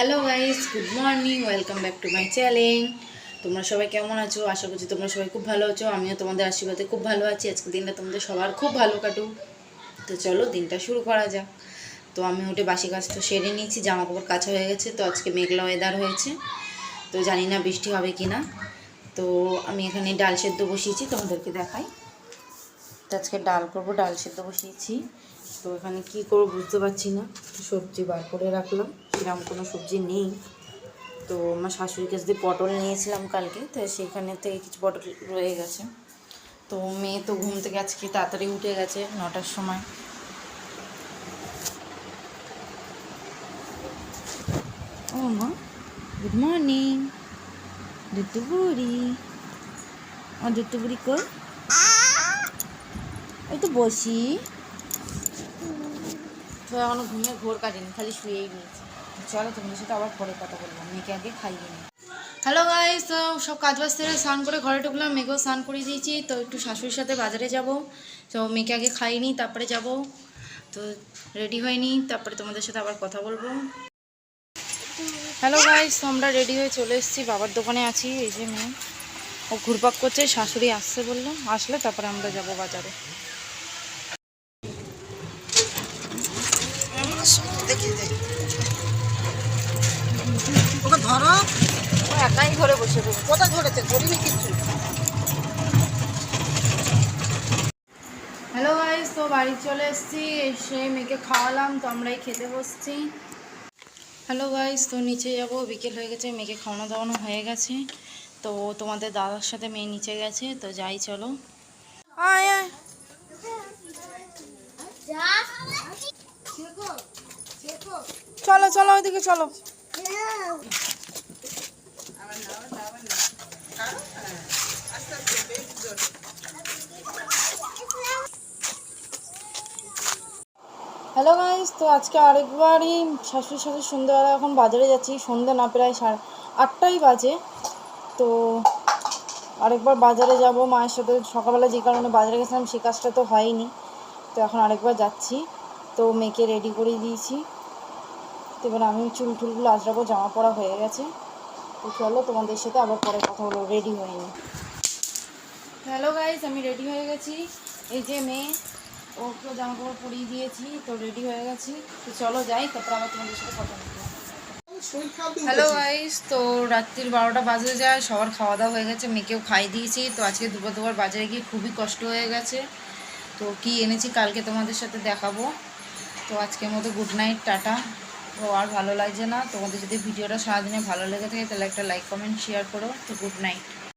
Hello guys, good morning, welcome back to my channel. তোমরা সবাই কেমন আছো? আশা করছি তোমরা সবাই খুব ভালো আছো। আমিও তোমাদের আশীর্বাদে খুব ভালো আছি। আজকে দিনটা তোমাদের সবার খুব ভালো কাটুক। তো চলো দিনটা শুরু করা যাক। তো আমি উঠে বাসি কাজ তো সেরে নিয়েছি, জামা কাপড় কাচা হয়ে গেছে। তো আজকে মেঘলা ওয়েদার হয়েছে, তো জানি না বৃষ্টি হবে কি না। তো আমি এখানে ডাল সেদ্ধ বসিয়েছি, তোমাদেরকে দেখাই। তো আজকে ডাল করবো, ডাল সেদ্ধ বসিয়েছি। তো এখানে কি করবো বুঝতে পারছি না, সবজি বার করে রাখলাম, সেরকম কোনো সবজি নেই। তো আমার শাশুড়ির কাছ দিয়ে পটল নিয়েছিলাম কালকে, তো সেইখানে থেকে কিছু পটল রয়ে গেছে। তো মেয়ে তো ঘুম থেকে আজকে তাড়াতাড়ি উঠে গেছে 9টার সময়। ও মা, গুড মর্নিং দুটু বুড়ি। আমার দুটু বুড়ি কই? ওই তো বসি। তো এখনো ঘুমিয়ে ঘোর কাটেনি, খালি শুয়েই নিয়েছি। চলো তোমাদের সাথে আবার পরে কথা বলবো, মেয়েকে আগে খাইয়ে নিই। হ্যালো গাইস, তো সব কাজ বাজ সেরে স্নান করে ঘরে ঢুকলাম, মেয়েকেও স্নান করে দিয়েছি। তো একটু শাশুড়ির সাথে বাজারে যাব, তো মেয়েকে আগে খাইয়ে নিই তারপরে যাব। তো রেডি হয়নি, তারপরে তোমাদের সাথে আবার কথা বলবো। হ্যালো গাইস, তো আমরা রেডি হয়ে চলে এসেছি, বাবার দোকানে আছি। এই যে মেয়ে, ও ঘুরপাক করছে, শাশুড়ি আসছে বললো, আসলে তারপরে আমরা যাব বাজারে। ওকে ধরো। ও একাই ধরে বসে দেবো। কোথায় ধরেছে? ধরিনি কিচ্ছু। হ্যালো গাইস, তো বাড়ি চলে এসেছি, এসে মেয়েকে খাওয়ালাম, তো আমরাই খেতে বসছি। হ্যালো গাইস, তো নিচে যাব, বিকেল হয়ে গেছে, মেয়েকে খাওয়ানো দাওয়ানো হয়ে গেছে। তো তোমাদের দাদার সাথে মেয়ে নিচে গেছে, তো যাই চলো। আয় আয়, চলো চলো ওইদিকে চলো। হ্যালো গাইস, তো আজকে আরেকবারই শাশুড়ির সাথে সন্ধ্যাবেলা এখন বাজারে যাচ্ছি। সন্ধ্যা না, প্রায় 8টাই বাজে। তো আরেকবার বাজারে যাব মায়ের সাথে। সকালবেলা যে কারণে বাজারে গেছিলাম সে কাজটা তো হয়নি, তো এখন আরেকবার যাচ্ছি। তো মেয়েকে রেডি করে দিয়েছি, তো এবার আমি চুল টুলগুলো আঁচড়াবো, জামা পরা হয়ে গেছে। তো চলো তোমাদের সাথে আবার পরে কথা হলো, রেডি হয়নি। হ্যালো গাইস, আমি রেডি হয়ে গেছি। এই যে মেয়ে, ওকে জামা কাপড় পরিয়ে দিয়েছি, তো রেডি হয়ে গেছি। তো চলো যাই, তারপর আবার তোমাদের সাথে কথা বলবো। হ্যালো গাইস, তো রাত্রির 12টা বাজে যায়, সবার খাওয়া দাওয়া হয়ে গেছে, মেয়েকেও খাইয়ে দিয়েছি। তো আজকে দুবার বাজারে গিয়ে খুবই কষ্ট হয়ে গেছে। তো কি এনেছি কালকে তোমাদের সাথে দেখাবো। তো আজকের মতো গুড নাইট, টাটা। তো আর ভালো লাগছে না। তোমাদের যদি ভিডিওটা সারাদিনে ভালো লেগে থাকে তাহলে একটা লাইক কমেন্ট শেয়ার করো। তো গুড নাইট।